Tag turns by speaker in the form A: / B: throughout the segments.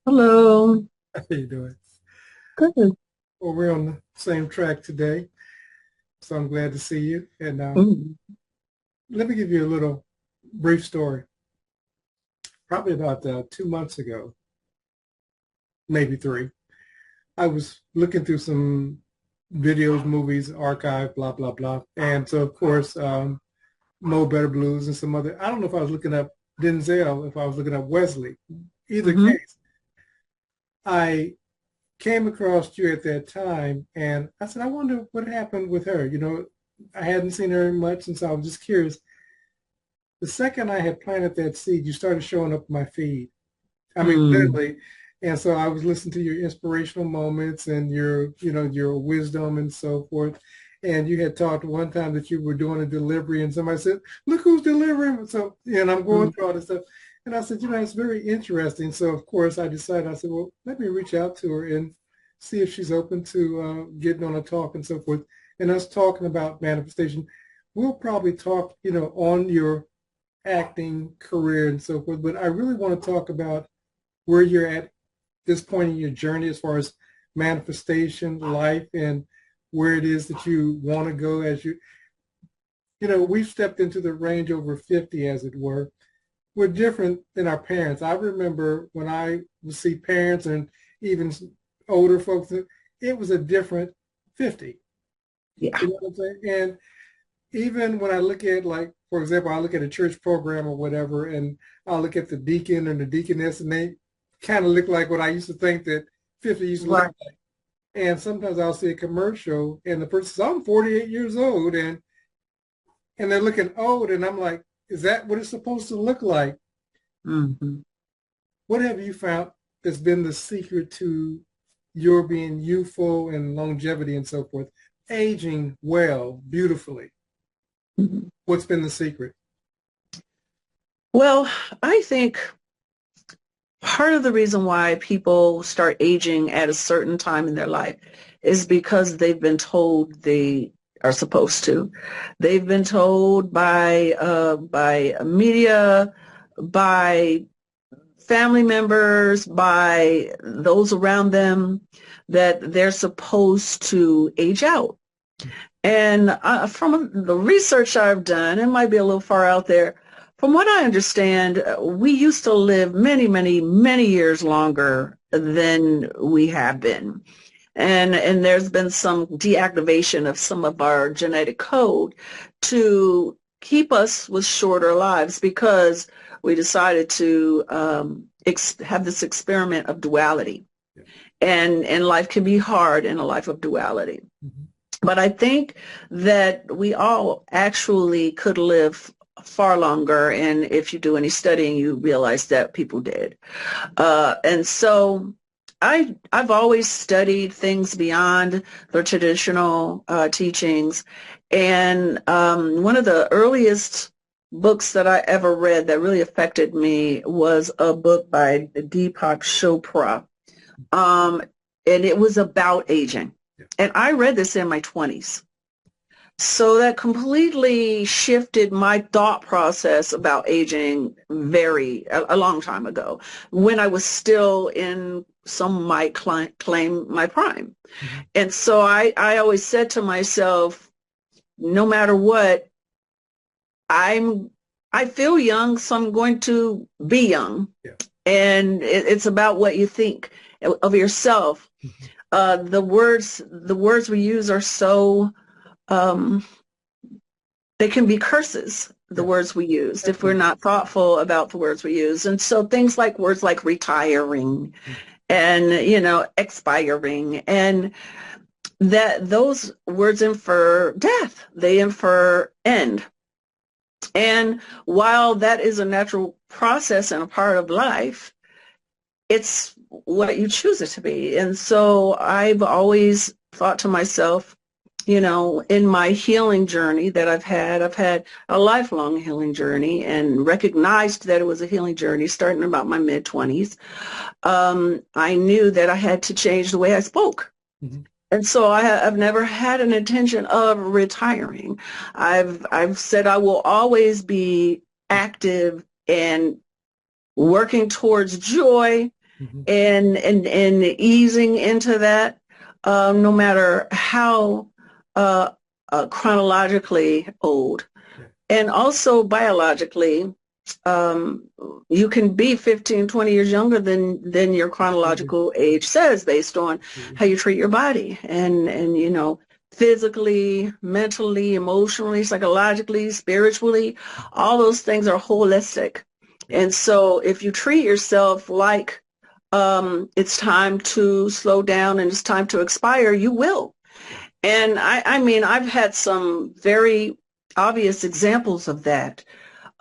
A: Hello.
B: How you doing?
A: Good.
B: Well, we're on the same track today, so I'm glad to see you. And
A: Mm.
B: let me give you a little brief story. Probably about 2 months ago, maybe three, I was looking through some videos, movies, archive, blah, blah, blah. And so, of course, Mo Better Blues and some other, I don't know if I was looking up Denzel, if I was looking up Wesley. Either
A: Hmm.
B: case, I came across you at that time, and I said, I wonder what happened with her. I hadn't seen her much, and so I was just curious. The second I had planted that seed, you started showing up in my feed. I mean,
A: Mm.
B: literally. And so I was listening to your inspirational moments and your wisdom and so forth. And you had talked one time that you were doing a delivery, and somebody said, "Look who's delivering!" So, and I'm going
A: Mm.
B: through all this stuff, and I said, it's very interesting. So, of course, I decided. I said, well, let me reach out to her and see if she's open to getting on a talk and so forth. And us talking about manifestation, we'll probably talk, on your acting career and so forth. But I really want to talk about where you're at this point in your journey as far as manifestation, life, and where it is that you want to go as we've stepped into the range over 50, as it were. We're different than our parents. I remember when I would see parents and even older folks, it was a different 50.
A: Yeah.
B: You know what I'm saying? And even when I look at, like, for example, I look at a church program or whatever, and I look at the deacon and the deaconess, and they kind of look like what I used to think that 50 used to look
A: Right.
B: like. And sometimes I'll see a commercial, and the person says, I'm 48 years old, and they're looking old, and I'm like, is that what it's supposed to look like?
A: Hmm.
B: What have you found that's been the secret to your being youthful and longevity and so forth, aging well, beautifully?
A: Hmm.
B: What's been the secret?
A: Well, I think part of the reason why people start aging at a certain time in their life is because they've been told they are supposed to. They've been told by media, by family members, by those around them that they're supposed to age out. And from the research I've done, it might be a little far out there. From what I understand, we used to live many, many, many years longer than we have been. And there's been some deactivation of some of our genetic code to keep us with shorter lives because we decided to have this experiment of duality.
B: Yeah.
A: And life can be hard in a life of duality.
B: Mm-hmm.
A: But I think that we all actually could live far longer. And if you do any studying, you realize that people did. And so I've always studied things beyond the traditional teachings. And one of the earliest books that I ever read that really affected me was a book by Deepak Chopra. Um, and it was about aging.
B: Yeah.
A: And I read this in my 20s. So that completely shifted my thought process about aging a long time ago when I was still in some might claim my prime.
B: Mm-hmm.
A: And so I always said to myself, no matter what, I'm, I feel young, so I'm going to be young.
B: Yeah.
A: And it's about what you think of yourself.
B: Mm-hmm.
A: The words we use are so, um, they can be curses, the
B: Yeah.
A: words we used, if we're
B: Absolutely.
A: not thoughtful about the words we use. And so things like words like retiring and, expiring, and that those words infer death, they infer end. And while that is a natural process and a part of life, it's what you choose it to be. And so I've always thought to myself, in my healing journey that I've had a lifelong healing journey and recognized that it was a healing journey starting about my mid 20s. I knew that I had to change the way I spoke.
B: Mm-hmm.
A: And so I've never had an intention of retiring. I've said I will always be active and working towards joy and easing into that, no matter how chronologically old. And also biologically, um, you can be 15, 20 years younger than your chronological age says, based on how you treat your body and you know, physically, mentally, emotionally, psychologically, spiritually, all those things are holistic. And so if you treat yourself like it's time to slow down and it's time to expire, you will. And I mean, I've had some very obvious examples of that.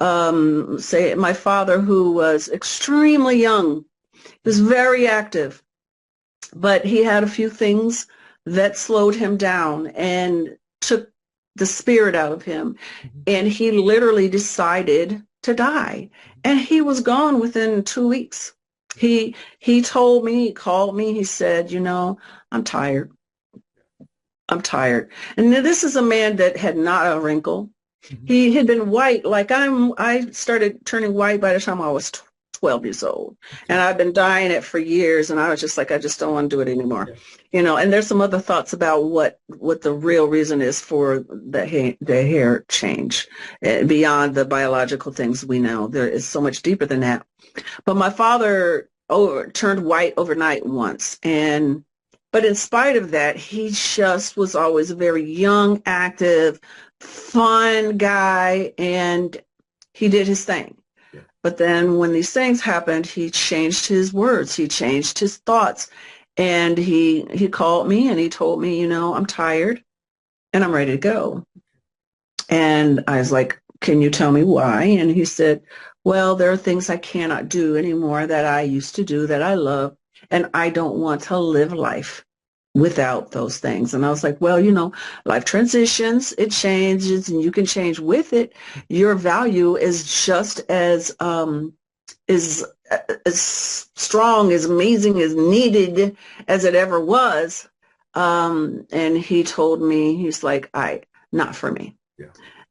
A: Say my father, who was extremely young, was very active, but he had a few things that slowed him down and took the spirit out of him. And he literally decided to die. And he was gone within 2 weeks. He told me, he called me, he said, you know, I'm tired. I'm tired. And this is a man that had not a wrinkle. He had been white, like I started turning white by the time I was 12 years old. And I've been dyeing it for years. And I was just like, I just don't want to do it anymore. You know, and there's some other thoughts about what the real reason is for the hair change beyond the biological things we know. There is so much deeper than that. But my father turned white overnight once. But in spite of that, he just was always a very young, active, fun guy, and he did his thing. But then when these things happened, he changed his words, he changed his thoughts, and he called me and he told me, you know, I'm tired and I'm ready to go. And I was like, can you tell me why? And he said, well, there are things I cannot do anymore that I used to do that I love, and I don't want to live life without those things. And I was like, well, you know, life transitions, it changes, and you can change with it. Your value is just as strong, as amazing, as needed as it ever was. And he told me, he's like, not for me.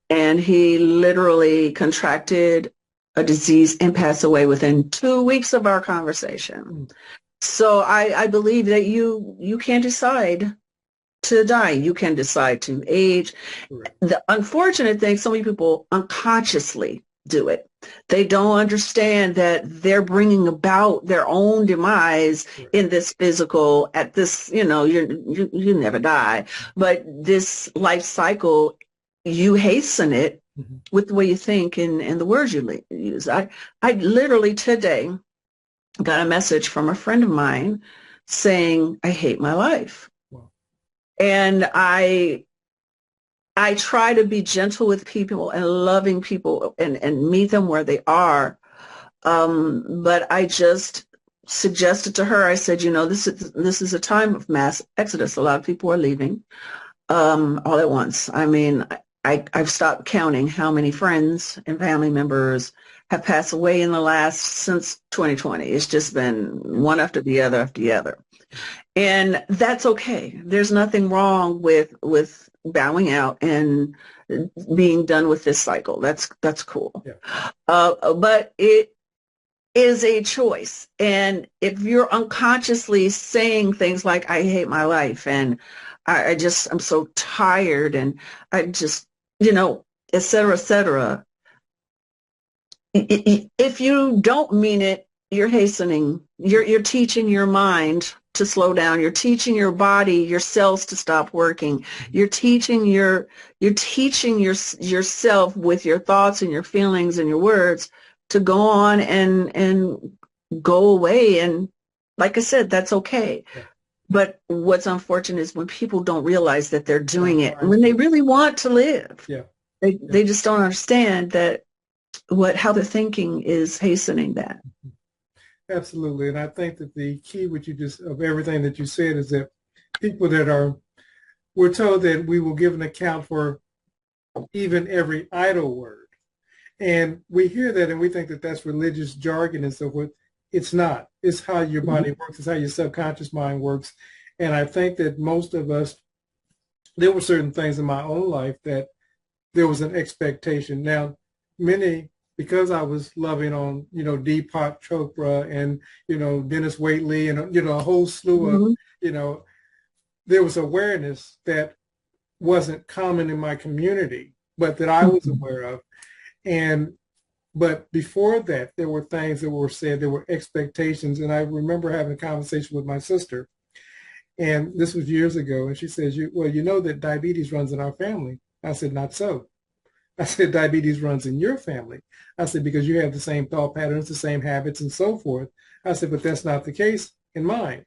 A: And he literally contracted a disease and passed away within 2 weeks of our conversation. So I believe that you can decide to die. You can decide to age. The unfortunate thing, so many people unconsciously do it. They don't understand that they're bringing about their own demise in this physical, at this, you know, you never die, but this life cycle, you hasten it with the way you think and the words you use. I literally today got a message from a friend of mine saying, I hate my life. And I try to be gentle with people and loving people and meet them where they are. But I just suggested to her, I said, you know, this is a time of mass exodus. A lot of people are leaving all at once. I mean, I've stopped counting how many friends and family members have passed away in the last, since 2020. It's just been one after the other after the other. And that's okay. There's nothing wrong with bowing out and being done with this cycle. That's cool. But it is a choice. And if you're unconsciously saying things like, I hate my life, and I'm so tired, and I just, you know, et cetera, et cetera. If you don't mean it, you're hastening. You're teaching your mind to slow down. You're teaching your body, your cells to stop working. You're teaching yourself with your thoughts and your feelings and your words to go on and go away. And like I said, that's okay. But what's unfortunate is when people don't realize that they're doing it when they really want to live. They just don't understand that how they're thinking is hastening that.
B: Absolutely. And I think that the key of everything that you said is that people we're told that we will give an account for even every idle word. And we hear that and we think that that's religious jargon and so forth. It's not. It's how your body works. It's how your subconscious mind works. And I think that most of us, there were certain things in my own life that there was an expectation. Now, many because I was loving on, Deepak Chopra and, Dennis Waitley and, a whole slew of,
A: Mhm.
B: you know, there was awareness that wasn't common in my community, but that I was
A: Mhm.
B: aware of. And but before that, there were things that were said, there were expectations. And I remember having a conversation with my sister, and this was years ago. And she says, well, you know that diabetes runs in our family. I said, not so. I said, diabetes runs in your family. I said, because you have the same thought patterns, the same habits, and so forth. I said, but that's not the case in mine.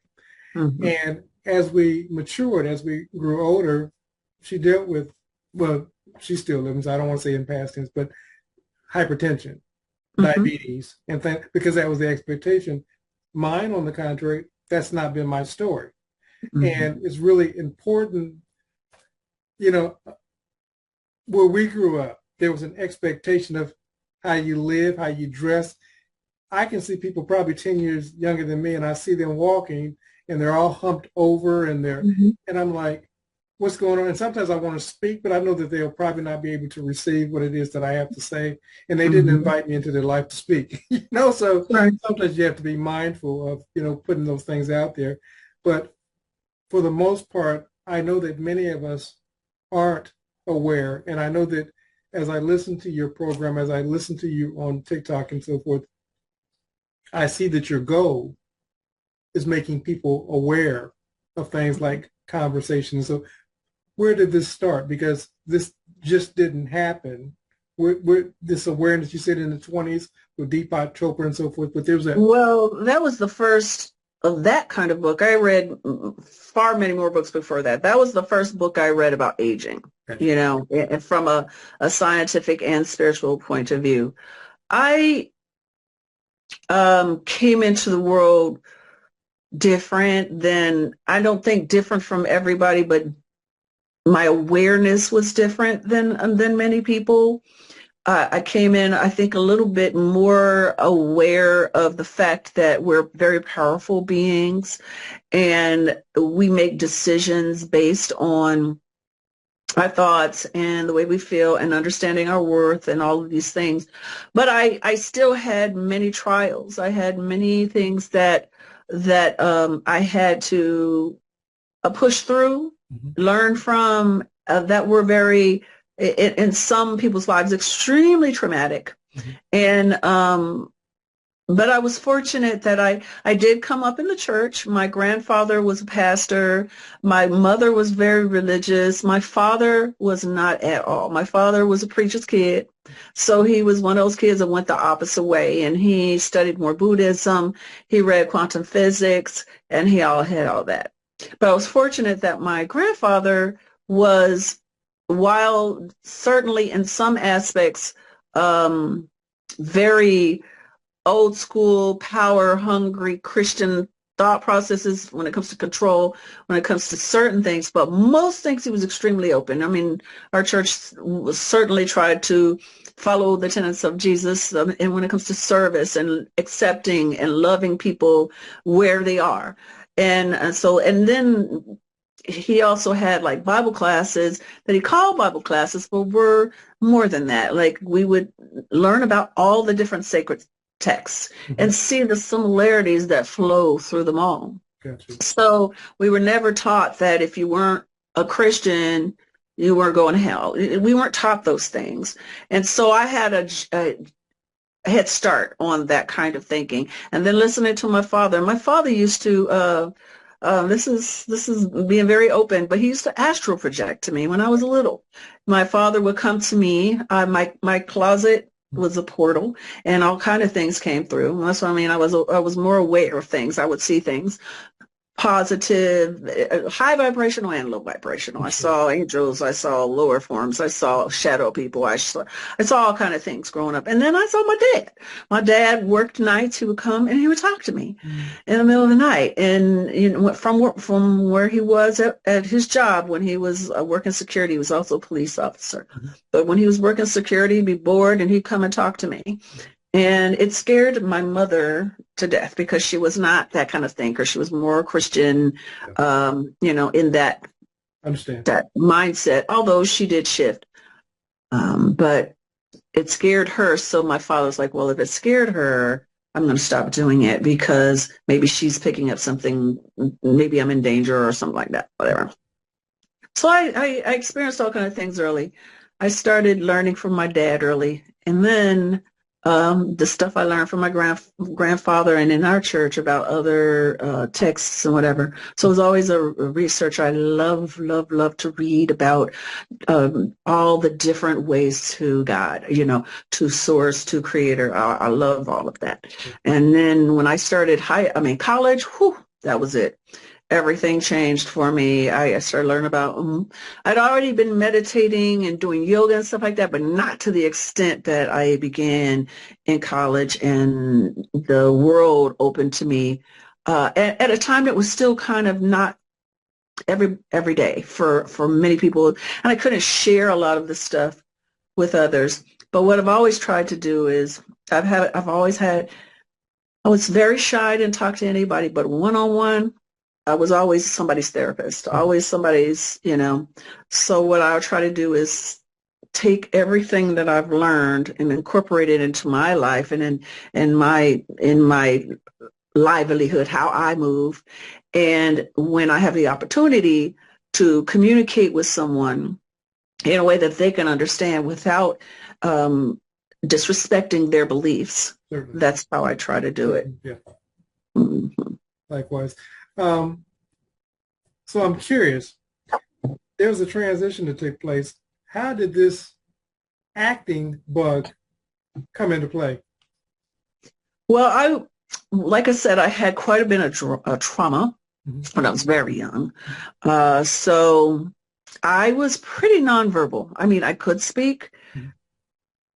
A: Mhm.
B: And as we matured, as we grew older, she dealt with, well, she still lives, I don't want to say in past tense, but hypertension,
A: Mhm.
B: diabetes, and because that was the expectation. Mine, on the contrary, that's not been my story. And
A: Mhm.
B: it's really important, you know, where we grew up, there was an expectation of how you live, how you dress. I can see people probably 10 years younger than me, and I see them walking and they're all humped over
A: Mhm.
B: and I'm like, what's going on? And sometimes I want to speak, but I know that they'll probably not be able to receive what it is that I have to say. And they didn't
A: Mhm.
B: invite me into their life to speak, so
A: Right.
B: sometimes you have to be mindful of, putting those things out there. But for the most part, I know that many of us aren't aware. And I know that as I listen to your program, as I listen to you on TikTok and so forth, I see that your goal is making people aware of things like conversations. So where did this start? Because this just didn't happen. This awareness, you said in the 20s with Deepak Chopra and so forth, but there's a,
A: Well, that was the first of that kind of book. I read far many more books before that. That was the first book I read about aging,
B: gotcha.
A: and from a scientific and spiritual point of view. I came into the world different than, I don't think different from everybody, but my awareness was different than many people. I came in, I think, a little bit more aware of the fact that we're very powerful beings and we make decisions based on our thoughts and the way we feel and understanding our worth and all of these things. But I still had many trials. I had many things that I had to push through,
B: Mhm.
A: learn from, that were very, in some people's lives, extremely traumatic.
B: Mhm.
A: And but I was fortunate that I did come up in the church. My grandfather was a pastor. My mother was very religious. My father was not at all. My father was a preacher's kid. So he was one of those kids that went the opposite way, and he studied more Buddhism. He read quantum physics, and he all had all that. But I was fortunate that my grandfather was, while certainly in some aspects, very old school, power hungry Christian thought processes when it comes to control, when it comes to certain things, but most things he was extremely open. I mean, our church certainly tried to follow the tenets of Jesus, and when it comes to service and accepting and loving people where they are. And and then he also had like Bible classes that he called Bible classes, but were more than that. Like we would learn about all the different sacred texts
B: Mhm.
A: and see the similarities that flow through them all.
B: Gotcha.
A: So we were never taught that if you weren't a Christian, you weren't going to hell. We weren't taught those things. And so I had a head start on that kind of thinking. And then listening to my father. My father used to this is being very open, but he used to astral project to me when I was little. My father would come to me. My closet was a portal, and all kind of things came through. That's what I mean. I was more aware of things. I would see things positive, high vibrational and low vibrational. I
B: Sure.
A: saw angels, I saw lower forms, I saw shadow people, I saw all kind of things growing up. And then I saw my dad. My dad worked nights. He would come and he would talk to me
B: Mm.
A: in the middle of the night. And from where he was at his job when he was working security, he was also a police officer.
B: Mhm.
A: But when he was working security, he'd be bored and he'd come and talk to me. And it scared my mother to death because she was not that kind of thinker. She was more Christian,
B: Yeah.
A: in that
B: Understand.
A: that mindset, although she did shift. But it scared her. So my father's like, well, if it scared her, I'm going to stop doing it because maybe she's picking up something. Maybe I'm in danger or something like that, whatever. So I experienced all kinds of things early. I started learning from my dad early. And then the stuff I learned from my grandfather and in our church about other texts and whatever. So it was always a research. I love to read about all the different ways to God, to source, to creator. I love all of that. And then when I started college, whew, that was it. Everything changed for me. I started learning about, I'd already been meditating and doing yoga and stuff like that, but not to the extent that I began in college, and the world opened to me at a time that was still kind of not every day for many people, and I couldn't share a lot of this stuff with others. But what I've always tried to do is I was very shy, didn't talk to anybody, but one-on-one, I was always somebody's therapist, always somebody's, So what I'll try to do is take everything that I've learned and incorporate it into my life and in my livelihood, how I move. And when I have the opportunity to communicate with someone in a way that they can understand without disrespecting their beliefs, certainly, that's how I try to do it.
B: Yeah. Mm-hmm. Likewise. So I'm curious, there was a transition that took place. How did this acting bug come into play?
A: Well, like I said, I had quite a bit of trauma when I was very young. So I was pretty nonverbal. I mean, I could speak,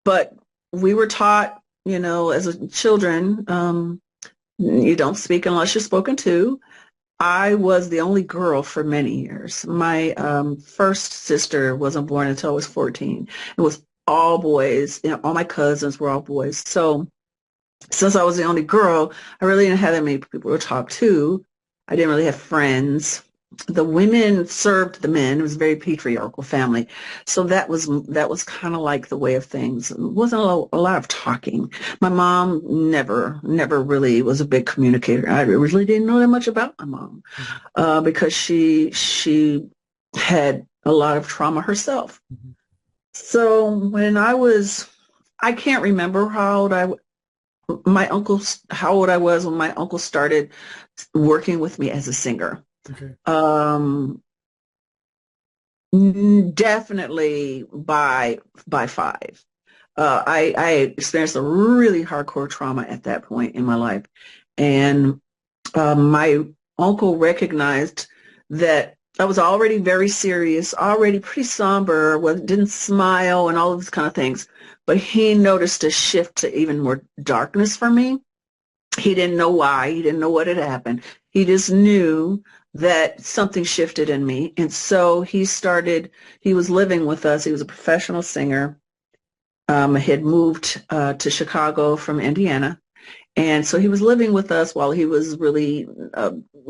A: but we were taught, as children, you don't speak unless you're spoken to. I was the only girl for many years. My first sister wasn't born until I was 14. It was all boys. All my cousins were all boys. So since I was the only girl, I really didn't have that many people to talk to. I didn't really have friends. The women served the men. It was a very patriarchal family. So that was kind of like the way of things. It wasn't a lot of talking. My mom never really was a big communicator. I really didn't know that much about my mom because she had a lot of trauma herself. So when I can't remember how old I was when my uncle started working with me as a singer. Okay. Definitely by 5. I experienced a really hardcore trauma at that point in my life, and my uncle recognized that I was already very serious, already pretty somber, didn't smile and all of these kind of things. But he noticed a shift to even more darkness for me. He didn't know why. He didn't know what had happened. He just knew that something shifted in me. And so he was living with us. He was a professional singer. He had moved to Chicago from Indiana. And so he was living with us while he was really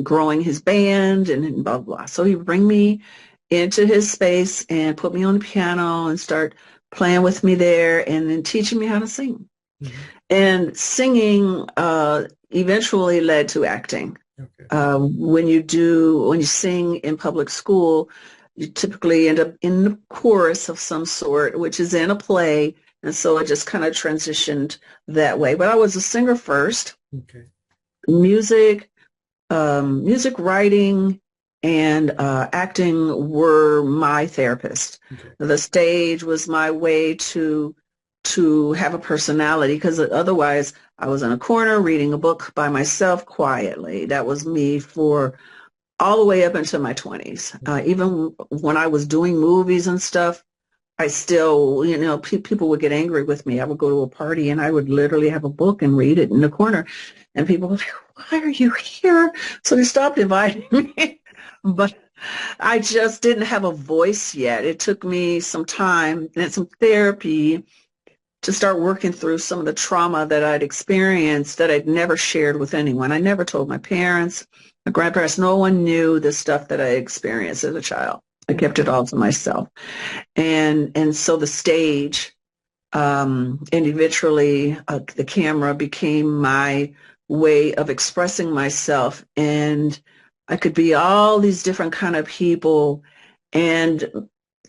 A: growing his band and blah, blah, blah. So he would bring me into his space and put me on the piano and start playing with me there and then teaching me how to sing. Mm-hmm. And singing eventually led to acting. Okay. When you sing in public school, you typically end up in the chorus of some sort, which is in a play. And so it just kind of transitioned that way. But I was a singer first. Okay. Music writing, and acting were my therapist. Okay. The stage was my way to have a personality, because otherwise I was in a corner reading a book by myself quietly. That was me for all the way up into my 20s. Even when I was doing movies and stuff, I still, people would get angry with me. I would go to a party and I would literally have a book and read it in the corner. And people would be like, why are you here? So they stopped inviting me. But I just didn't have a voice yet. It took me some time and some therapy to start working through some of the trauma that I'd experienced that I'd never shared with anyone. I never told my parents, my grandparents. No one knew the stuff that I experienced as a child. I kept it all to myself. And so the stage And eventually the camera became my way of expressing myself, and I could be all these different kind of people and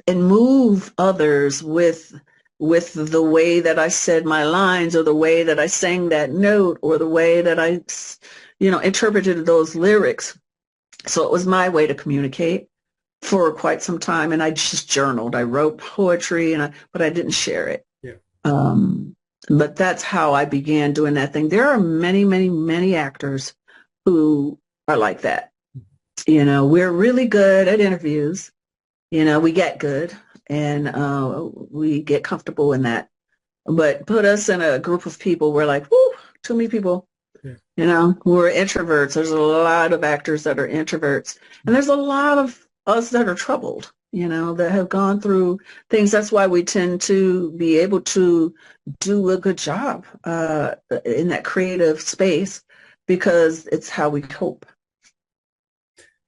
A: move others with the way that I said my lines, or the way that I sang that note, or the way that I interpreted those lyrics. So it was my way to communicate for quite some time, and I just journaled. I wrote poetry, but I didn't share it.
B: Yeah.
A: But that's how I began doing that thing. There are many, many, many actors who are like that. We're really good at interviews. We get good, and we get comfortable in that. But put us in a group of people, we're like, whoo, too many people. Yeah. We're introverts. There's a lot of actors that are introverts. And there's a lot of us that are troubled, that have gone through things. That's why we tend to be able to do a good job in that creative space, because it's how we cope.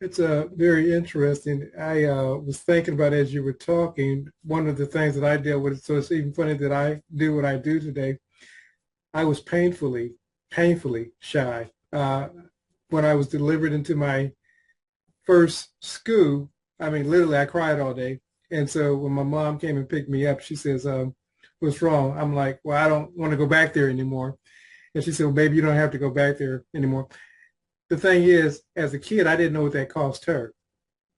B: It's very interesting. I was thinking about, as you were talking, one of the things that I dealt with, so it's even funny that I do what I do today. I was painfully shy. When I was delivered into my first school, I mean, literally, I cried all day. And so when my mom came and picked me up, she says, what's wrong? I'm like, well, I don't want to go back there anymore. And she said, well, baby, you don't have to go back there anymore. The thing is, as a kid, I didn't know what that cost her.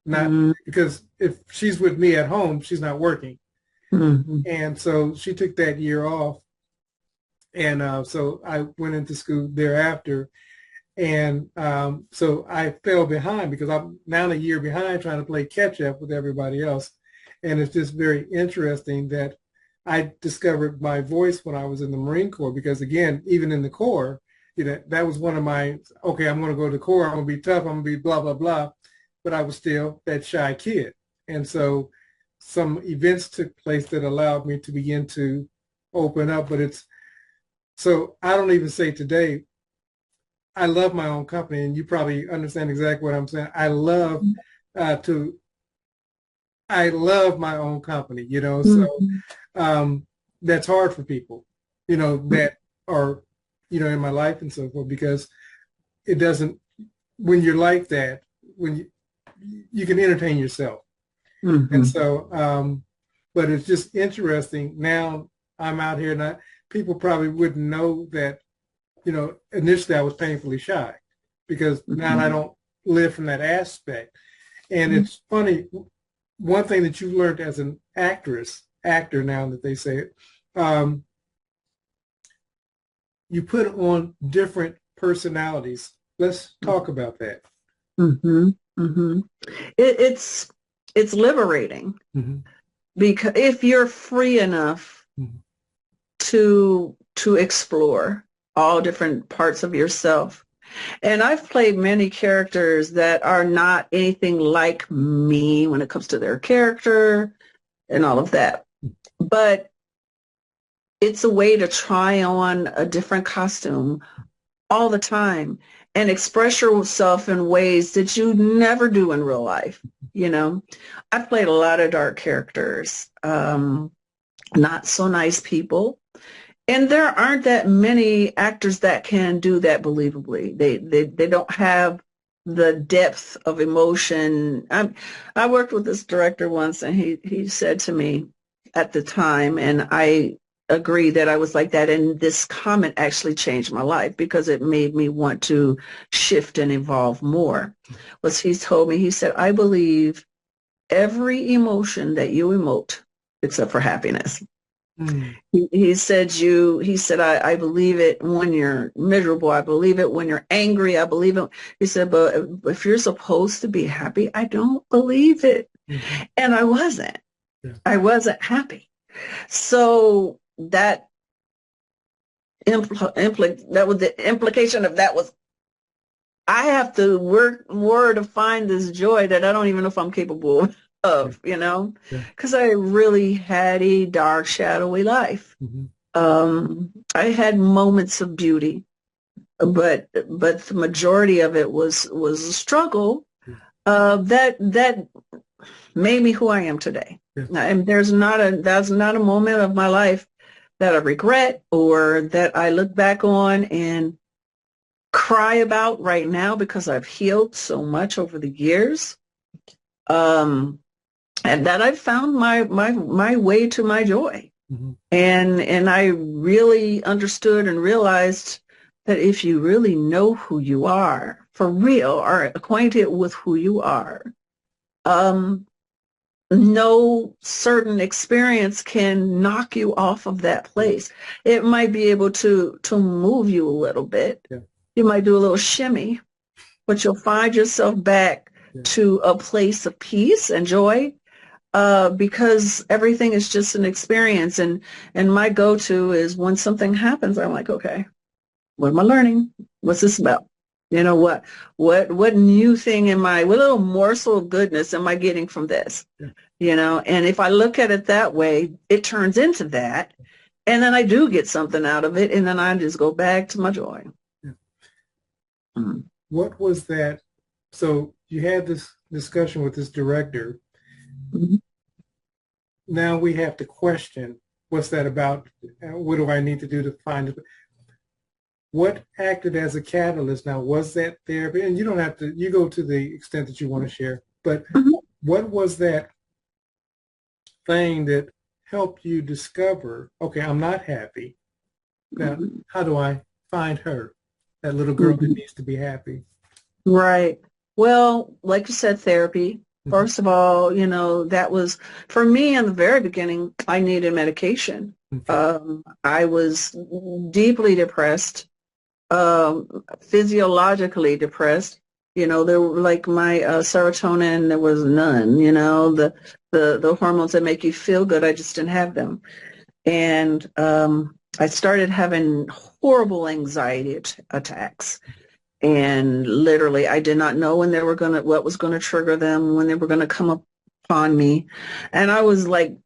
B: Not because if she's with me at home, she's not working. Mm-hmm. And so she took that year off. And so I went into school thereafter. And so I fell behind, because I'm now a year behind trying to play catch up with everybody else. And it's just very interesting that I discovered my voice when I was in the Marine Corps, because again, even in the Corps, that was one of my, okay, I'm going to go to the Corps, I'm going to be tough, I'm going to be blah, blah, blah. But I was still that shy kid. And so some events took place that allowed me to begin to open up. So I don't even say today, I love my own company, and you probably understand exactly what I'm saying. I love my own company, so that's hard for people, that are, in my life and so forth, because it doesn't, when you're like that, when you can entertain yourself. Mm-hmm. And so, but it's just interesting. Now I'm out here, and people probably wouldn't know that, initially I was painfully shy, because now I don't live from that aspect. And it's funny, one thing that you learned as an actor now that they say it, you put on different personalities. Let's talk about that.
A: Mm-hmm. Mm-hmm. It's liberating, because if you're free enough to explore all different parts of yourself. And I've played many characters that are not anything like me when it comes to their character and all of that. But it's a way to try on a different costume all the time and express yourself in ways that you never do in real life. I've played a lot of dark characters, not so nice people. And there aren't that many actors that can do that believably. They don't have the depth of emotion. I worked with this director once, and he said to me at the time, and I agree that I was like that. And this comment actually changed my life, because it made me want to shift and evolve more. Was he told me, he said, I believe every emotion that you emote except for happiness. He said, I believe it when you're miserable. I believe it when you're angry. I believe it. He said, but if you're supposed to be happy, I don't believe it. Mm-hmm. And I wasn't. Yeah. I wasn't happy. So that that was the implication of that was, I have to work more to find this joy that I don't even know if I'm capable of, because I really had a dark, shadowy life. Mm-hmm. I had moments of beauty, but the majority of it was a struggle that made me who I am today. Yeah. And that's not a moment of my life that I regret or that I look back on and cry about right now because I've healed so much over the years. And that I've found my way to my joy.
B: Mm-hmm.
A: And I really understood and realized that if you really know who you are, for real, are acquainted with who you are, no certain experience can knock you off of that place. It might be able to move you a little bit.
B: Yeah.
A: You might do a little shimmy, but you'll find yourself back to a place of peace and joy. Because everything is just an experience, and my go-to is when something happens, I'm like, okay, what am I learning? What's this about? You know, what new thing what little morsel of goodness am I getting from this?
B: Yeah.
A: You know, and if I look at it that way, it turns into that, and then I do get something out of it, and then I just go back to my joy.
B: Yeah.
A: Mm-hmm.
B: What was that? So you had this discussion with this director.
A: Mm-hmm.
B: Now we have to question, what's that about? What do I need to do to find it? What acted as a catalyst? Now, was that therapy? And you don't have to, you go to the extent that you want to share, but
A: Mm-hmm.
B: what was that thing that helped you discover, okay, I'm not happy. Now, how do I find her, that little girl that needs to be happy?
A: Right. Well, like you said, therapy. First of all, you know, that was, for me in the very beginning, I needed medication.
B: Okay.
A: I was deeply depressed, physiologically depressed. You know, there were like my serotonin, there was none, you know, the hormones that make you feel good, I just didn't have them. And I started having horrible anxiety attacks. And literally, I did not know when what was going to trigger them, when they were going to come upon me. And I was like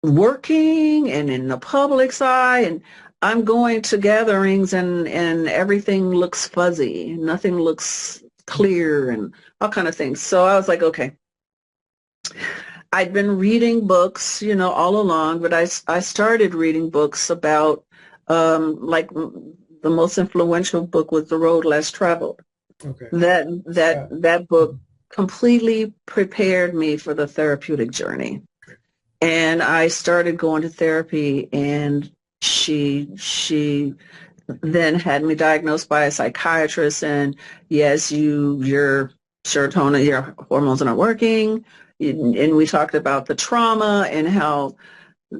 A: working and in the public's eye, and I'm going to gatherings and everything looks fuzzy. Nothing looks clear and all kind of things. So I was like, okay. I'd been reading books, you know, all along, but I started reading books about like the most influential book was The Road Less Traveled.
B: Okay.
A: That book completely prepared me for the therapeutic journey.
B: Okay.
A: And I started going to therapy, and she then had me diagnosed by a psychiatrist, and yes, your serotonin, your hormones are not working. And we talked about the trauma and how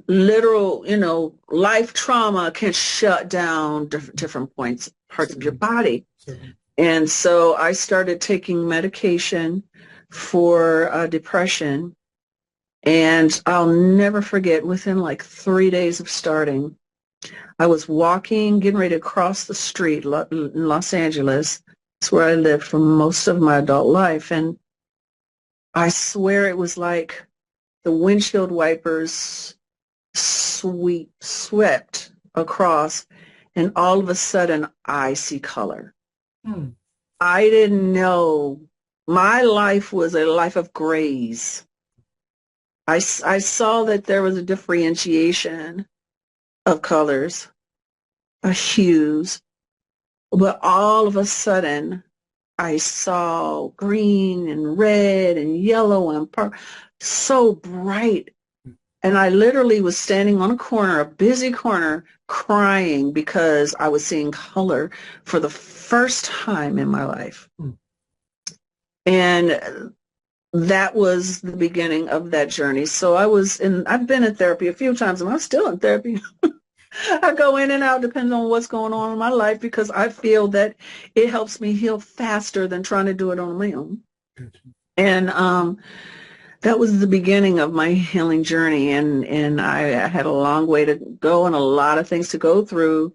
A: literal, you know, life trauma can shut down different parts of your body. And so I started taking medication for depression. And I'll never forget, within like 3 days of starting, I was walking, getting ready to cross the street in Los Angeles. It's where I lived for most of my adult life. And I swear it was like the windshield wipers swept across, and all of a sudden I see color. I didn't know. My life was a life of grays. I saw that there was a differentiation of colors, of hues, but all of a sudden I saw green and red and yellow and purple, so bright. And I literally was standing on a corner, a busy corner, crying because I was seeing color for the first time in my life. And that was the beginning of that journey. So I've been in therapy a few times, and I'm still in therapy. I go in and out depending on what's going on in my life, because I feel that it helps me heal faster than trying to do it on my own. And that was the beginning of my healing journey, and I had a long way to go and a lot of things to go through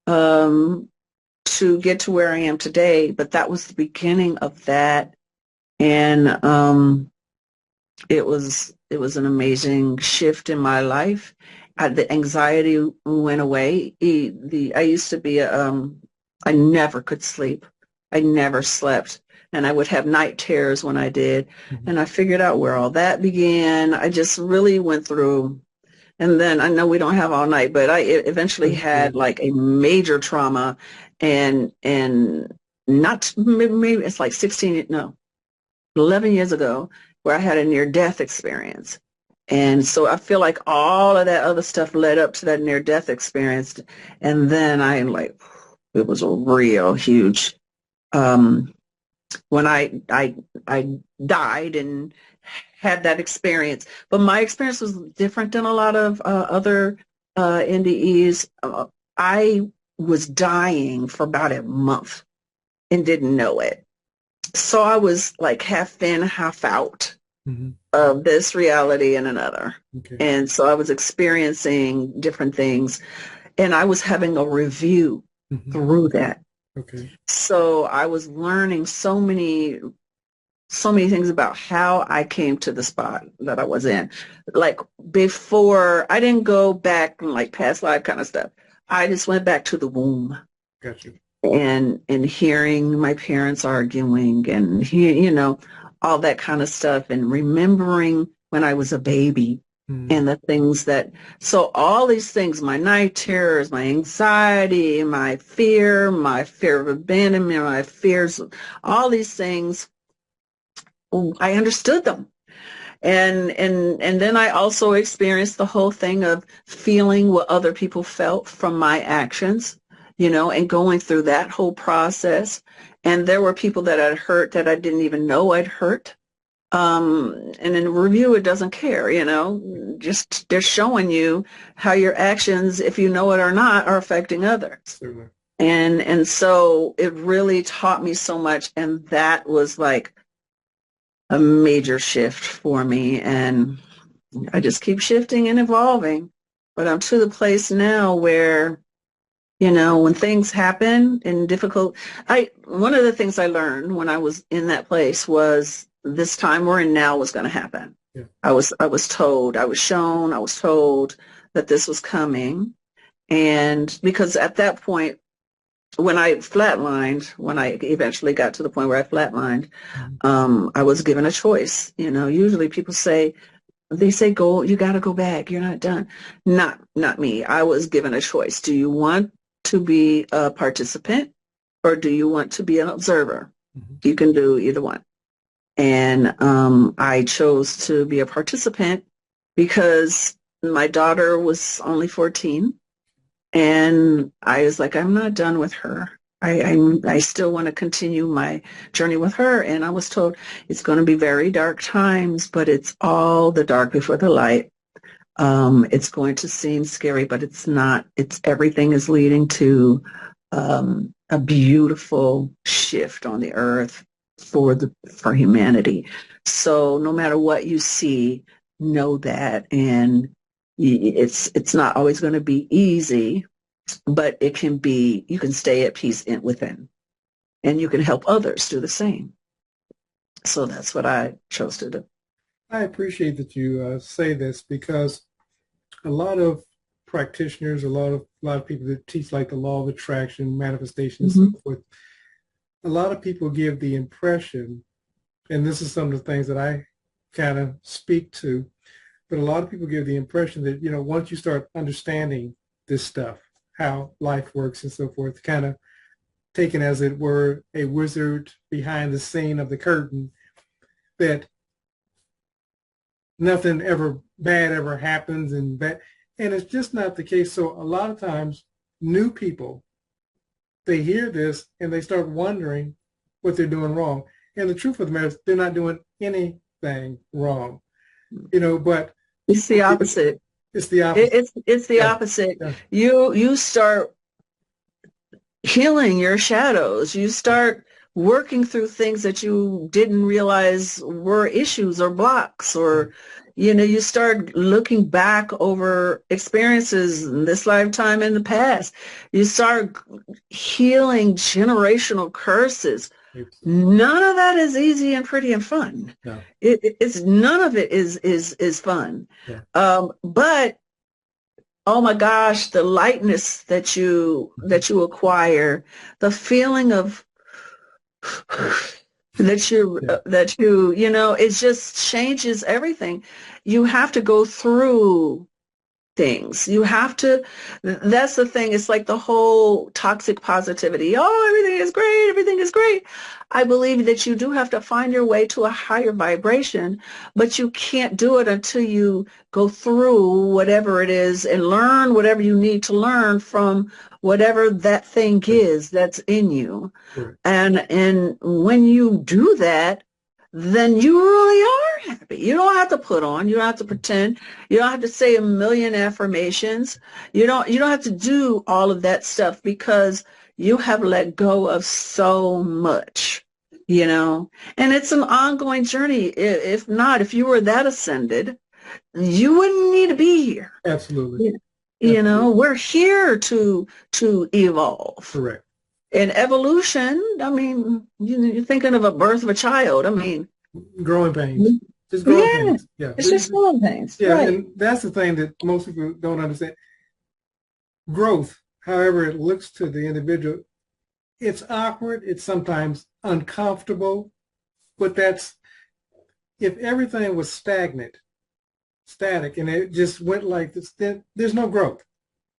A: to get to where I am today. But that was the beginning of that, and it was an amazing shift in my life. The anxiety went away. I used to be I never could sleep. I never slept. And I would have night terrors when I did. And I figured out where all that began. I just really went through And then I know we don't have all night, but I eventually had
B: Understood.
A: like a major trauma, and not maybe it's like 16, no, 11 years ago, where I had a near death experience. And so I feel like all of that other stuff led up to that near death experience. And then I am like, it was a real huge, um, when I died and had that experience. But my experience was different than a lot of other NDEs. I was dying for about a month and didn't know it. So I was like half in, half out
B: Mm-hmm.
A: of this reality and another.
B: Okay.
A: And so I was experiencing different things, and I was having a review
B: Mm-hmm.
A: through that.
B: Okay.
A: So I was learning so many things about how I came to the spot that I was in. Like before, I didn't go back and like past life kind of stuff. I just went back to the womb
B: Got you.
A: and hearing my parents arguing and all that kind of stuff, and remembering when I was a baby
B: Mm.
A: and the things that, so all these things, my night terrors, my anxiety, my fear of abandonment, my fears, all these things, I understood them. And then I also experienced the whole thing of feeling what other people felt from my actions, and going through that whole process. And there were people that I'd hurt that I didn't even know I'd hurt. And in review, it doesn't care, just they're showing you how your actions, if you know it or not, are affecting others.
B: Certainly.
A: And so it really taught me so much. And that was like a major shift for me, and I just keep shifting and evolving. But I'm to the place now where, when things happen and difficult, one of the things I learned when I was in that place was this time we're in now was going to happen.
B: Yeah.
A: I was told, I was shown, I was told that this was coming. And because at that point, when I flatlined, when I eventually got to the point where I flatlined, I was given a choice. Usually people say, go, you got to go back. You're not done. Not me. I was given a choice. Do you want to be a participant or do you want to be an observer?
B: Mm-hmm.
A: You can do either one. And I chose to be a participant because my daughter was only 14. And I was like, I'm not done with her. I still want to continue my journey with her. And I was told it's going to be very dark times, but it's all the dark before the light. It's going to seem scary, but it's not. Everything is leading to a beautiful shift on the earth for humanity. So no matter what you see, know that, and it's not always going to be easy, but it can be. You can stay at peace within, and you can help others do the same. So that's what I chose to do.
B: I appreciate that you say this because a lot of practitioners, a lot of people that teach like the law of attraction, manifestation, and so forth, a lot of people give the impression, and this is some of the things that I kind of speak to, but a lot of people give the impression that, once you start understanding this stuff, how life works and so forth, kind of taken as it were a wizard behind the scene of the curtain, that nothing ever bad ever happens and it's just not the case. So a lot of times new people, they hear this and they start wondering what they're doing wrong. And the truth of the matter is they're not doing anything wrong, but
A: it's the opposite.
B: It's the opposite.
A: It's the opposite. Yeah. You start healing your shadows. You start working through things that you didn't realize were issues or blocks, or you start looking back over experiences in this lifetime in the past. You start healing generational curses. None of that is easy and pretty and fun.
B: No.
A: It's none of it is fun. Yeah. But oh my gosh, the lightness that you acquire, the feeling of that it just changes everything. You have to go through things. You have to, that's the thing. It's like the whole toxic positivity. Oh, everything is great. Everything is great. I believe that you do have to find your way to a higher vibration, but you can't do it until you go through whatever it is and learn whatever you need to learn from whatever that thing is that's in you.
B: Correct.
A: And when you do that, then you really are happy. You don't have to put on, you don't have to pretend, you don't have to say a million affirmations. You don't have to do all of that stuff because you have let go of so much, you know. And it's an ongoing journey. If not, if you were that ascended, you wouldn't need to be here.
B: Absolutely.
A: You know, we're here to evolve.
B: Correct.
A: In evolution, I mean, you're thinking of a birth of a child. I mean,
B: growing pains. Just growing pains. Yeah.
A: It's just growing pains.
B: Yeah,
A: right.
B: And that's the thing that most people don't understand. Growth, however it looks to the individual, it's awkward, it's sometimes uncomfortable, but that's, if everything was static, and it just went like this, then there's no growth.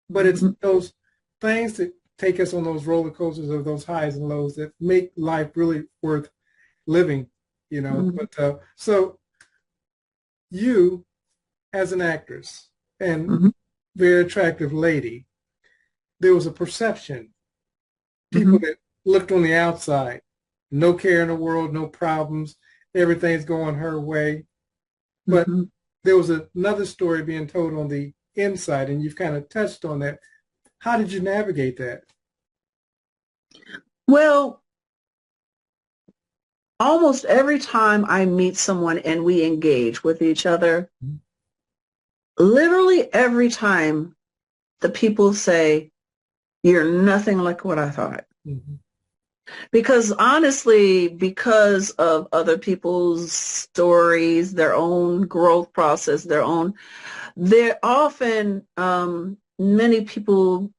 B: But it's those things that take us on those roller coasters of those highs and lows that make life really worth living, you know. But so you, as an actress and very attractive lady, there was a perception, people that looked on the outside, no care in the world, no problems, everything's going her way. But there was another story being told on the inside, and you've kind of touched on that. How did you navigate that?
A: Well, almost every time I meet someone and we engage with each other, literally every time the people say, you're nothing like what I thought. Because honestly, because of other people's stories, their own growth process, they're often many people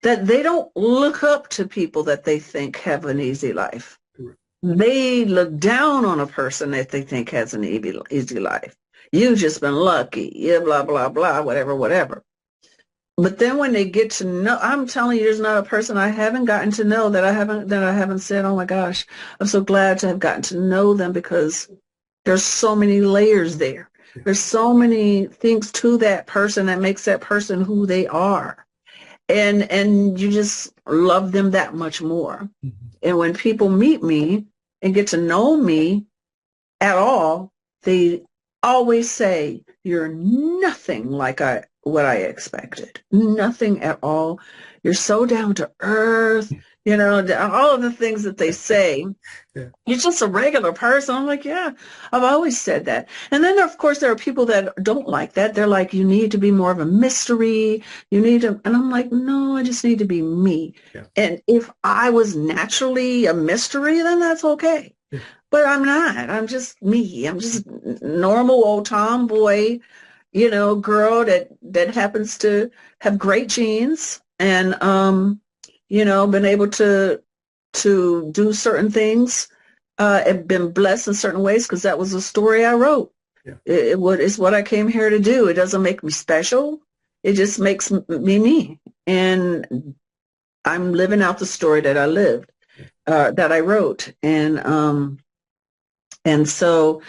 A: that they don't look up to people that they think have an easy life. They look down on a person that they think has an easy life. You've just been lucky, yeah, blah, blah, blah, whatever. But then when they get to know, I'm telling you, there's not a person I haven't gotten to know that I haven't said, oh my gosh, I'm so glad to have gotten to know them, because there's so many layers there. There's so many things to that person that makes that person who they are. And you just love them that much more. And when people meet me and get to know me at all, they always say, you're nothing like what I expected. Nothing at all. You're so down to earth, you know, all of the things that they say. You're just a regular person. I'm like, yeah, I've always said that. And then, of course, there are people that don't like that. They're like, you need to be more of a mystery. You need to, and I'm like, no, I just need to be me. And if I was naturally a mystery, then that's okay. But I'm not. I'm just me. I'm just normal old tomboy, you know, girl that happens to have great genes and, you know, been able to do certain things, and been blessed in certain ways, because that was a story I wrote. It's what I came here to do. It doesn't make me special. It just makes me me. And I'm living out the story that I lived, that I wrote. And so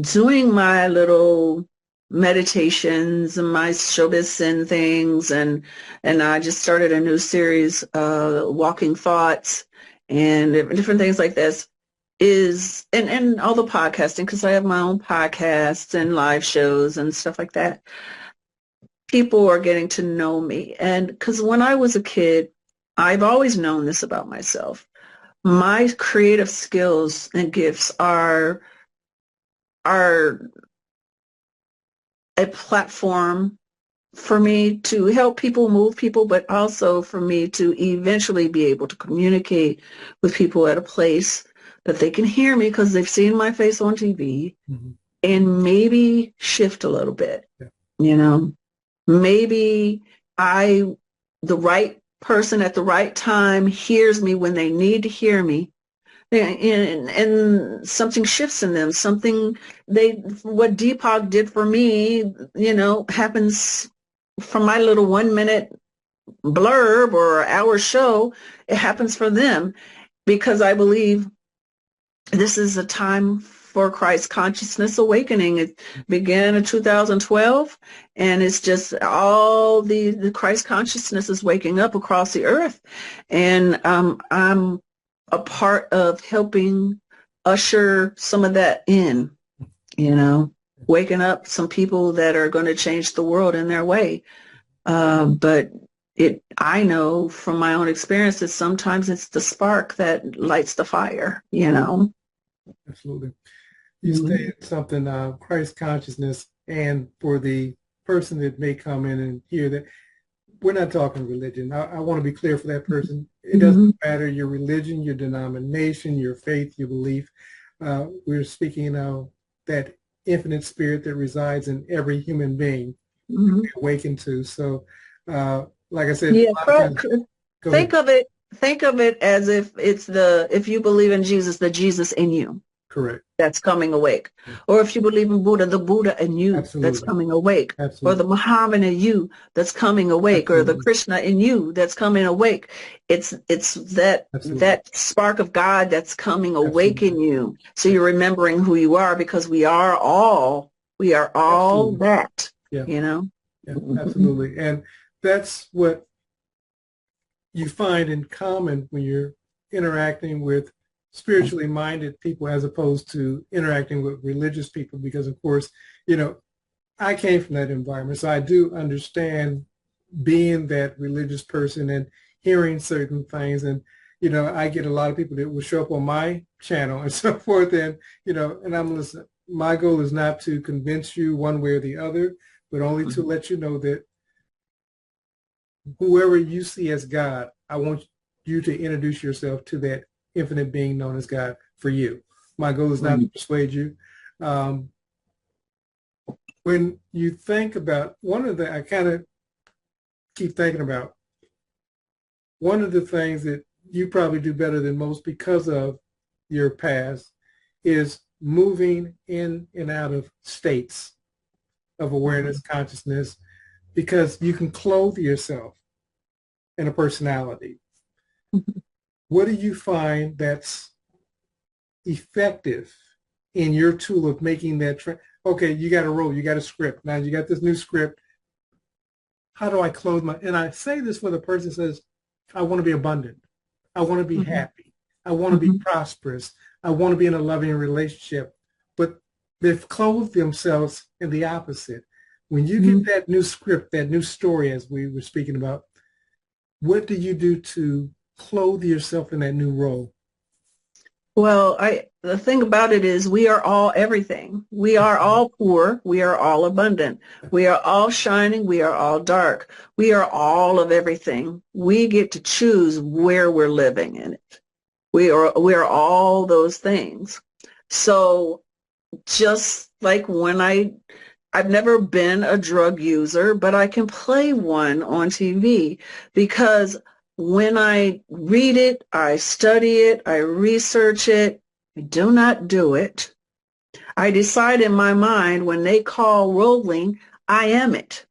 A: doing my little meditations and my showbiz sin things, and I just started a new series, Walking Thoughts, and different things like this, and all the podcasting, because I have my own podcasts and live shows and stuff like that. People are getting to know me. And because when I was a kid, I've always known this about myself. My creative skills and gifts are a platform for me to help people, move people, but also for me to eventually be able to communicate with people at a place that they can hear me, because they've seen my face on TV, and maybe shift a little bit, you know, maybe the right person at the right time hears me when they need to hear me. And something shifts in them. What Deepak did for me, you know, happens from my little 1 minute blurb or hour show, it happens for them because I believe this is a time for Christ consciousness awakening. It began in 2012, and it's just all the Christ consciousness is waking up across the earth. And I'm a part of helping usher some of that in, waking up some people that are going to change the world in their way. But I know from my own experiences, sometimes it's the spark that lights the fire,
B: Absolutely. You stated something, Christ consciousness, and for the person that may come in and hear that, we're not talking religion. I want to be clear for that person. It doesn't matter your religion, your denomination, your faith, your belief. We're speaking of that infinite spirit that resides in every human being, awakened to. So, like I said,
A: Yeah,
B: a lot of times, go ahead.
A: think of it as if you believe in Jesus, the Jesus in you
B: Correct.
A: that's coming awake. Or if you believe in Buddha, the Buddha in you
B: Absolutely.
A: that's coming awake.
B: Absolutely.
A: Or the Muhammad in you that's coming awake.
B: Absolutely.
A: Or the Krishna in you that's coming awake. It's that
B: Absolutely.
A: that spark of God that's coming awake in you. So you're remembering who you are, because we are all
B: Absolutely.
A: that,
B: Yeah.
A: Yeah,
B: absolutely. And that's what you find in common when you're interacting with spiritually minded people as opposed to interacting with religious people, because of course, I came from that environment, so I do understand being that religious person and hearing certain things. And I get a lot of people that will show up on my channel and so forth, and and I'm listening. My goal is not to convince you one way or the other, but only to let you know that whoever you see as God, I want you to introduce yourself to that infinite being known as God for you. My goal is not to persuade you. When you think about I kind of keep thinking about one of the things that you probably do better than most because of your past is moving in and out of states of awareness, consciousness, because you can clothe yourself in a personality. What do you find that's effective in your tool of making that okay, you got a role, you got a script. Now you got this new script. How do I clothe and I say this for the person who says, I want to be abundant. I want to be happy. I want to be prosperous. I want to be in a loving relationship. But they've clothed themselves in the opposite. When you get that new script, that new story, as we were speaking about, what do you do to clothe yourself in that new role?
A: Well, the thing about it is we are all everything. We are all poor. We are all abundant. We are all shining. We are all dark. We are all of everything. We get to choose where we're living in it. We are all those things. So just like when I've never been a drug user, but I can play one on TV, because when I read it, I study it, I research it, I do not do it. I decide in my mind when they call rolling, I am it.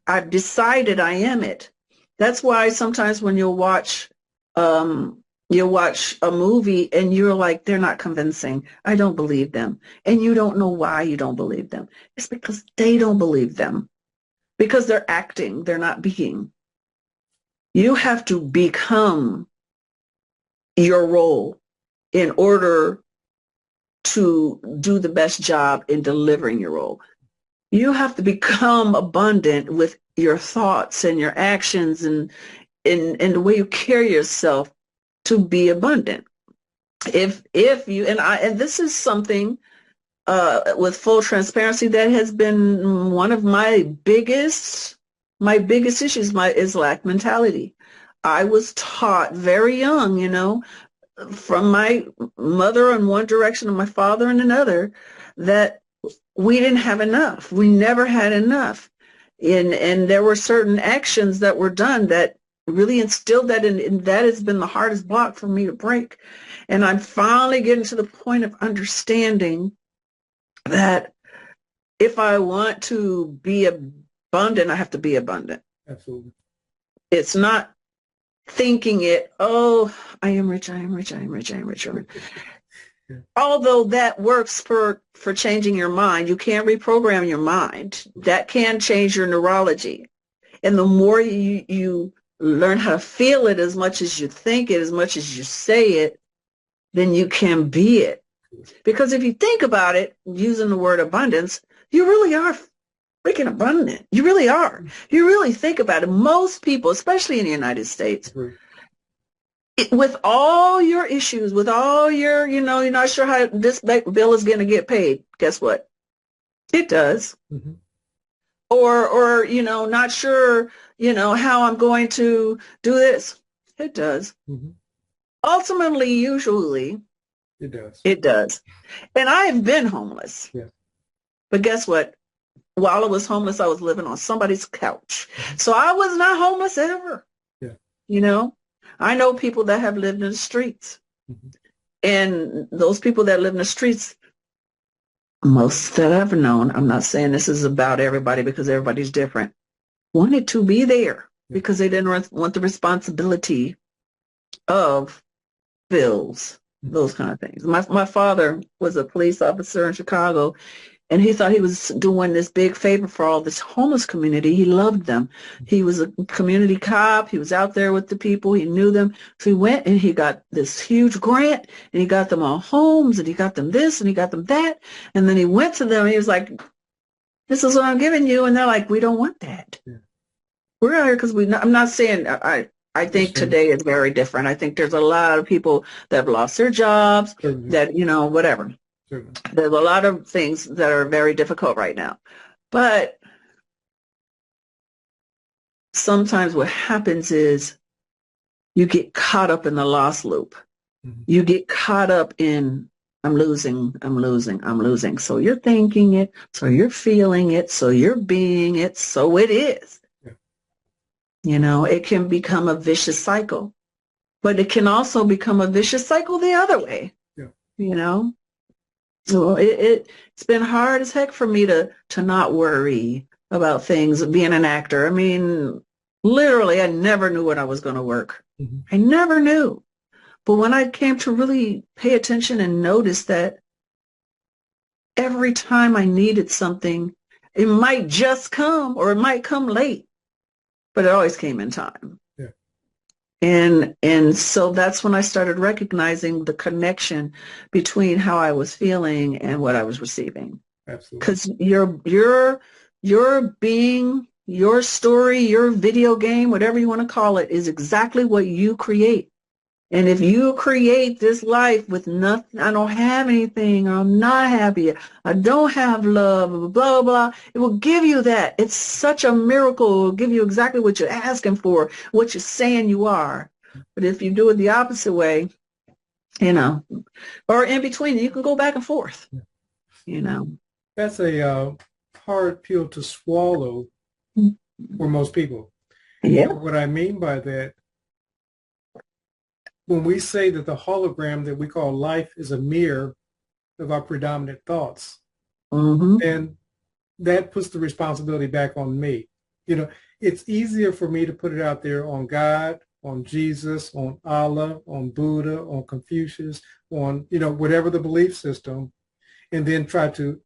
A: I've decided I am it. That's why sometimes when you'll watch a movie and you're like, they're not convincing. I don't believe them. And you don't know why you don't believe them. It's because they don't believe them. Because they're acting, they're not being. You have to become your role in order to do the best job in delivering your role. You have to become abundant with your thoughts and your actions and the way you carry yourself to be abundant. If you and this is something with full transparency that has been one of my biggest issues is lack mentality. I was taught very young, from my mother in one direction and my father in another, that we didn't have enough. We never had enough. And there were certain actions that were done that really instilled that in, and that has been the hardest block for me to break. And I'm finally getting to the point of understanding that if I want to be abundant, I have to be abundant.
B: Absolutely.
A: It's not thinking it, oh, I am rich, I am rich, I am rich, I am rich.
B: Yeah.
A: Although that works for changing your mind, you can't reprogram your mind. That can change your neurology. And the more you learn how to feel it, as much as you think it, as much as you say it, then you can be it. Because if you think about it, using the word abundance, you really are freaking abundant. You really are. You really think about it. Most people, especially in the United States, with all your issues, with all your, you're not sure how this bill is going to get paid. Guess what? It does.
B: Mm-hmm.
A: Or, not sure, how I'm going to do this. It does.
B: Mm-hmm.
A: Ultimately, usually,
B: it does.
A: It does. And I have been homeless.
B: Yeah.
A: But guess what? While I was homeless, I was living on somebody's couch. Mm-hmm. So I was not homeless ever.
B: Yeah.
A: I know people that have lived in the streets.
B: Mm-hmm.
A: And those people that live in the streets, most that I've known, I'm not saying this is about everybody because everybody's different, wanted to be there because they didn't want the responsibility of bills, those kind of things. My father was a police officer in Chicago, and he thought he was doing this big favor for all this homeless community. He loved them. He was a community cop. He was out there with the people. He knew them. So he went and he got this huge grant, and he got them all homes, and he got them this, and he got them that. And then he went to them, and he was like, this is what I'm giving you. And they're like, we don't want that. Yeah. We're out here because I'm not saying, I think today is very different. I think there's a lot of people that have lost their jobs, that, whatever. Sure. There's a lot of things that are very difficult right now. But sometimes what happens is you get caught up in the loss loop. Mm-hmm. You get caught up in, I'm losing. So you're thinking it, so you're feeling it, so you're being it, so it is. Yeah. It can become a vicious cycle. But it can also become a vicious cycle the other way. Yeah. So it's been hard as heck for me to not worry about things, being an actor. I mean, literally, I never knew when I was going to work. Mm-hmm. I never knew. But when I came to really pay attention and notice that every time I needed something, it might just come or it might come late, but it always came in time. And so that's when I started recognizing the connection between how I was feeling and what I was receiving. Absolutely. Because your being, your story, your video game, whatever you want to call it, is exactly what you create. And if you create this life with nothing, I don't have anything, I'm not happy, I don't have love, blah, blah, blah, it will give you that. It's such a miracle. It will give you exactly what you're asking for, what you're saying you are. But if you do it the opposite way, or in between, you can go back and forth,
B: That's a hard pill to swallow for most people. Yeah. What I mean by that, when we say that the hologram that we call life is a mirror of our predominant thoughts, mm-hmm. then that puts the responsibility back on me. It's easier for me to put it out there on God, on Jesus, on Allah, on Buddha, on Confucius, on, whatever the belief system, and then try to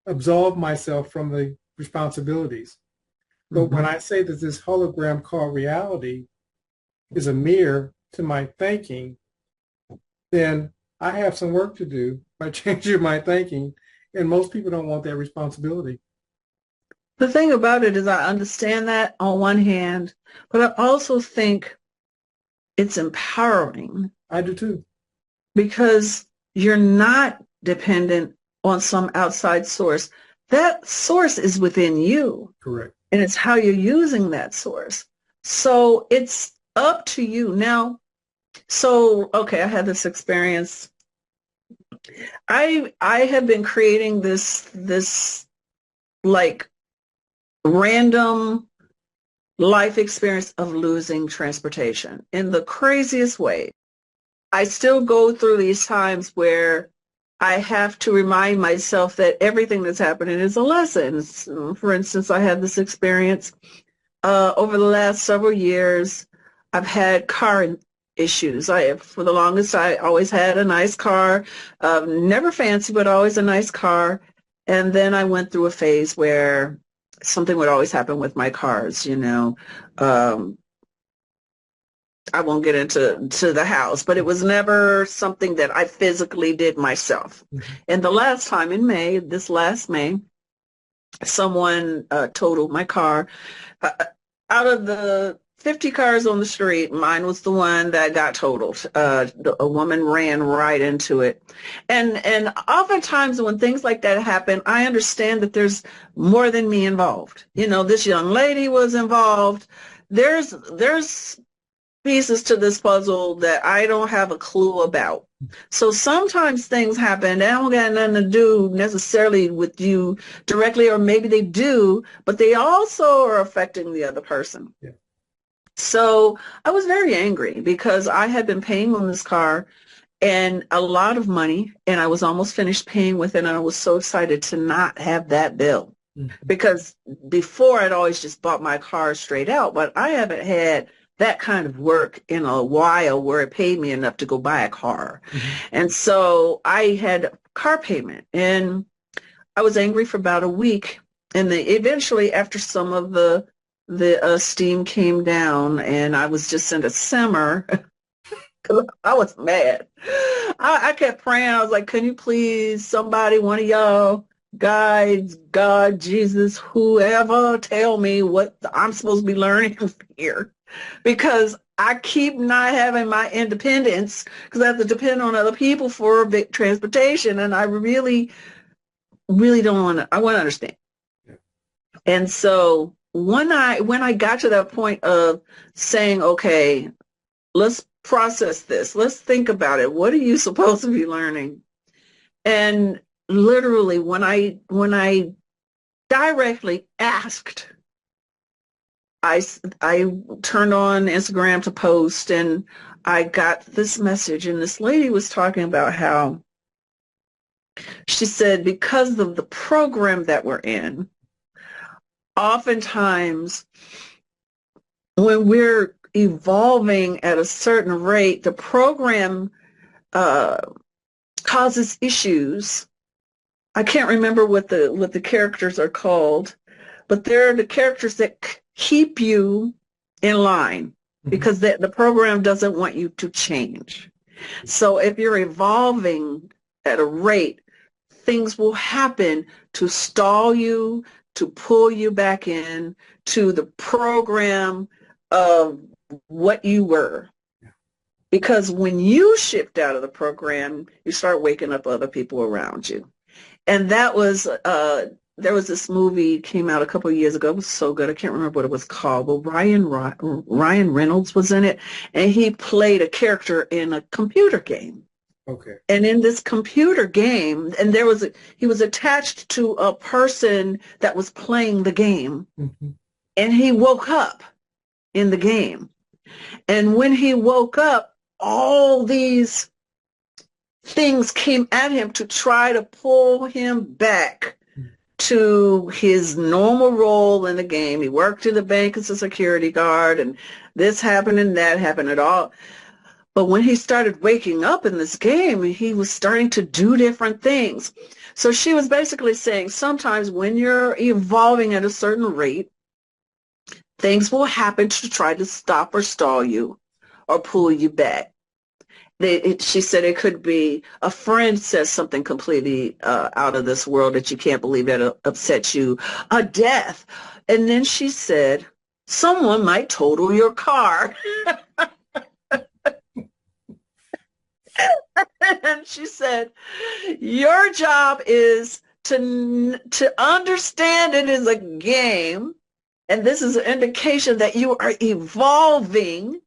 B: absolve myself from the responsibilities. But mm-hmm. when I say that this hologram called reality is a mirror to my thinking, then I have some work to do by changing my thinking, and most people don't want that responsibility.
A: The thing about it is I understand that on one hand, but I also think it's empowering.
B: I do too.
A: Because you're not dependent on some outside source. That source is within you.
B: Correct.
A: And it's how you're using that source. So it's up to you. Now, okay, I had this experience. I have been creating this like random life experience of losing transportation in the craziest way. I still go through these times where I have to remind myself that everything that's happening is a lesson. For instance, I had this experience over the last several years. I've had car issues. For the longest, I always had a nice car, never fancy, but always a nice car. And then I went through a phase where something would always happen with my cars, you know. Um, I won't get into the house, but it was never something that I physically did myself.
B: Mm-hmm.
A: And the last time in May, this last May, someone totaled my car. Uh, Out of the 50 cars on the street, mine was the one that got totaled. A woman ran right into it. And oftentimes when things like that happen, I understand that there's more than me involved. You know, this young lady was involved. There's pieces to this puzzle that I don't have a clue about. So sometimes things happen that don't got nothing to do necessarily with you directly, or maybe they do, but they also are affecting the other person.
B: Yeah.
A: So I was very angry because I had been paying on this car and a lot of money, and I was almost finished paying with it, and I was so excited to not have that bill.
B: Mm-hmm.
A: Because before I'd always just bought my car straight out, but I haven't had that kind of work in a while where it paid me enough to go buy a car.
B: Mm-hmm.
A: And so I had a car payment, and I was angry for about a week. And then eventually, after some of the steam came down and I was just in a simmer, because I was mad. I kept praying. I was like, can you please, somebody, one of y'all, guides, God, Jesus, whoever, tell me what I'm supposed to be learning here, because I keep not having my independence because I have to depend on other people for transportation, and I really, really don't want to. I want to understand.
B: Yeah.
A: And so when I got to that point of saying, okay, let's process this, let's think about it. What are you supposed to be learning? And literally, when I directly asked, I turned on Instagram to post, and I got this message, and this lady was talking about how she said because of the program that we're in, oftentimes when we're evolving at a certain rate, the program causes issues. I can't remember what the characters are called, but they're the characters that keep you in line because the program doesn't want you to change. So if you're evolving at a rate, things will happen to stall you, to pull you back in to the program of what you were. Because when you shift out of the program, you start waking up other people around you. And that was, there was this movie came out a couple of years ago. It was so good. I can't remember what it was called, but Ryan Reynolds was in it, and he played a character in a computer game.
B: Okay.
A: And in this computer game, and he was attached to a person that was playing the game, and he woke up in the game. And when he woke up, all these things came at him to try to pull him back to his normal role in the game. He worked in the bank as a security guard, and this happened and that happened at all. But when he started waking up in this game, he was starting to do different things. So she was basically saying sometimes when you're evolving at a certain rate, things will happen to try to stop or stall you or pull you back. She said it could be a friend says something completely out of this world that you can't believe that upsets you, a death. And then she said, someone might total your car. And she said, your job is to understand it is a game, and this is an indication that you are evolving,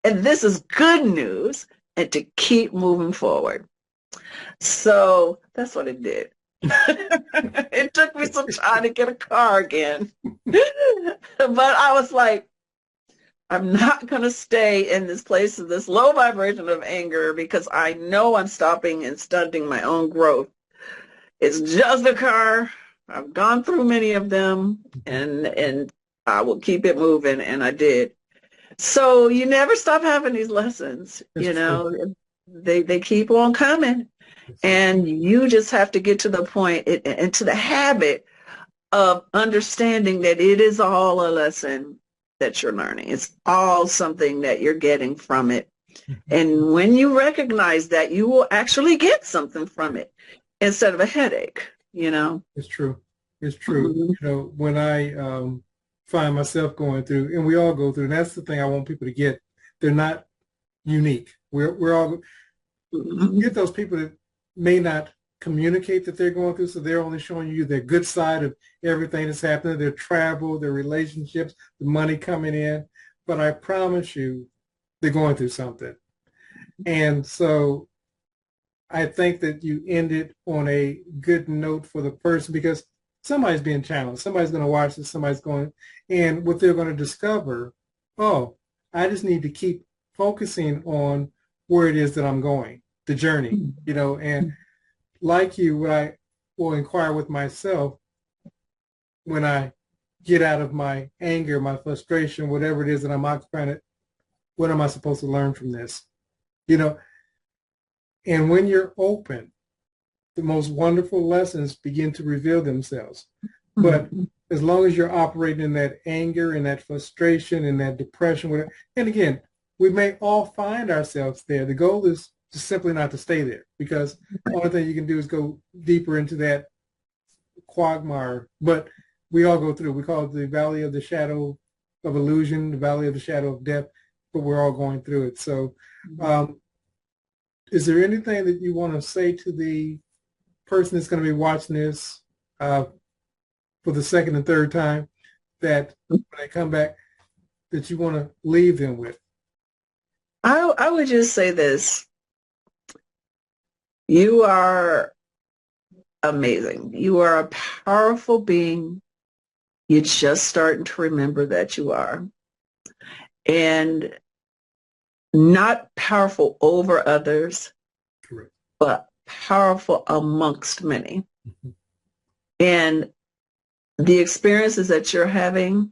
A: and this is good news, and to keep moving forward. So that's what it did. It took me some time to get a car again. But I was like, I'm not going to stay in this place of this low vibration of anger because I know I'm stopping and stunting my own growth. It's just a car. I've gone through many of them, and I will keep it moving, and I did. So you never stop having these lessons,
B: It's true.
A: they keep on coming,
B: It's true.
A: and you just have to get to the point and to the habit of understanding that it is all a lesson that you're learning. It's all something that you're getting from it. And when you recognize that, you will actually get something from it instead of a headache.
B: It's true. It's true.
A: Mhm.
B: When I find myself going through, and we all go through, and that's the thing I want people to get. They're not unique. We're all, you
A: Mhm.
B: get those people that may not communicate that they're going through, so they're only showing you their good side of everything that's happening, their travel, their relationships, the money coming in. But I promise you, they're going through something. And so I think that you ended on a good note for the person because somebody's being challenged. Somebody's going to watch this. Somebody's going, and what they're going to discover, oh, I just need to keep focusing on where it is that I'm going, the journey, and like you, what I will inquire with myself when I get out of my anger, my frustration, whatever it is that I'm occupying, what am I supposed to learn from this? You know, and when you're open, the most wonderful lessons begin to reveal themselves. But
A: Mhm.
B: as long as you're operating in that anger and that frustration and that depression, whatever, and again, we may all find ourselves there. The goal is to simply not to stay there because the only thing you can do is go deeper into that quagmire. But we all go through. We call it the valley of the shadow of illusion, the valley of the shadow of death, but we're all going through it. So is there anything that you want to say to the person that's going to be watching this uh, for the second and third time that when they come back that you want to leave them with?
A: I would just say this. You are amazing. You are a powerful being. You're just starting to remember that you are. And not powerful over others,
B: Correct.
A: but powerful amongst many.
B: Mm-hmm.
A: And the experiences that you're having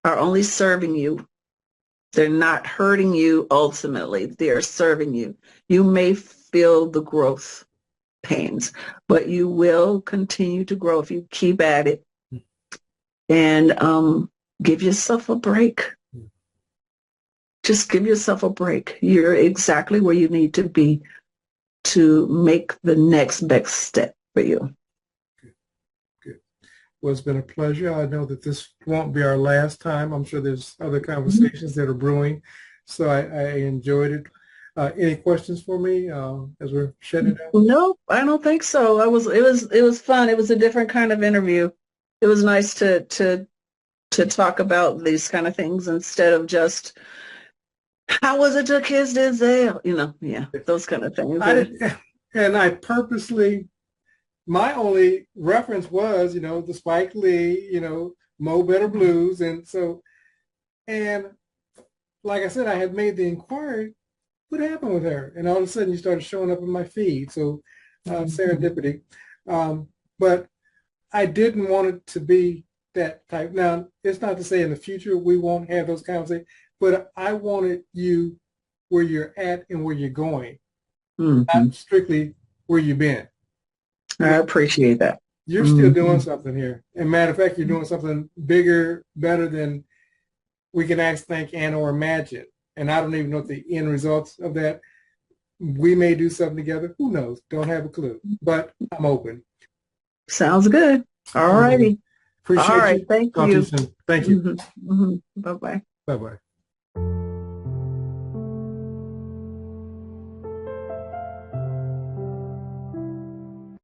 A: are only serving you. They're not hurting you ultimately. They are serving you. You may feel the growth pains, but you will continue to grow if you keep at it and give yourself a break.
B: Mm-hmm.
A: Just give yourself a break. You're exactly where you need to be to make the next best step for you.
B: Good. Good. Well, it's been a pleasure. I know that this won't be our last time. I'm sure there's other conversations that are brewing. So I enjoyed it. Any questions for me as we're shutting it down?
A: No, I don't think so. It was fun. It was a different kind of interview. It was nice to talk about these kind of things instead of just how was it your kids did they, yeah, those kind of things.
B: I did, and I purposely, my only reference was, the Spike Lee, Mo Better Blues. And so, and like I said, I had made the inquiry, what happened with her? And all of a sudden you started showing up in my feed. So serendipity. But I didn't want it to be that type. Now, it's not to say in the future we won't have those conversations, but I wanted you where you're at and where you're going,
A: Mhm.
B: not strictly where you've been.
A: I appreciate that.
B: You're still doing
A: Mhm.
B: something here. And matter of fact, you're doing something bigger, better than we can ask, think, and or imagine. And I don't even know the end results of that. We may do something together. Who knows? Don't have a clue. But I'm open.
A: Sounds good. All
B: All right.
A: righty. All
B: Appreciate
A: right.
B: you.
A: Thank
B: Talk to you
A: you.
B: soon. Thank you.
A: Bye-bye.
B: Bye-bye.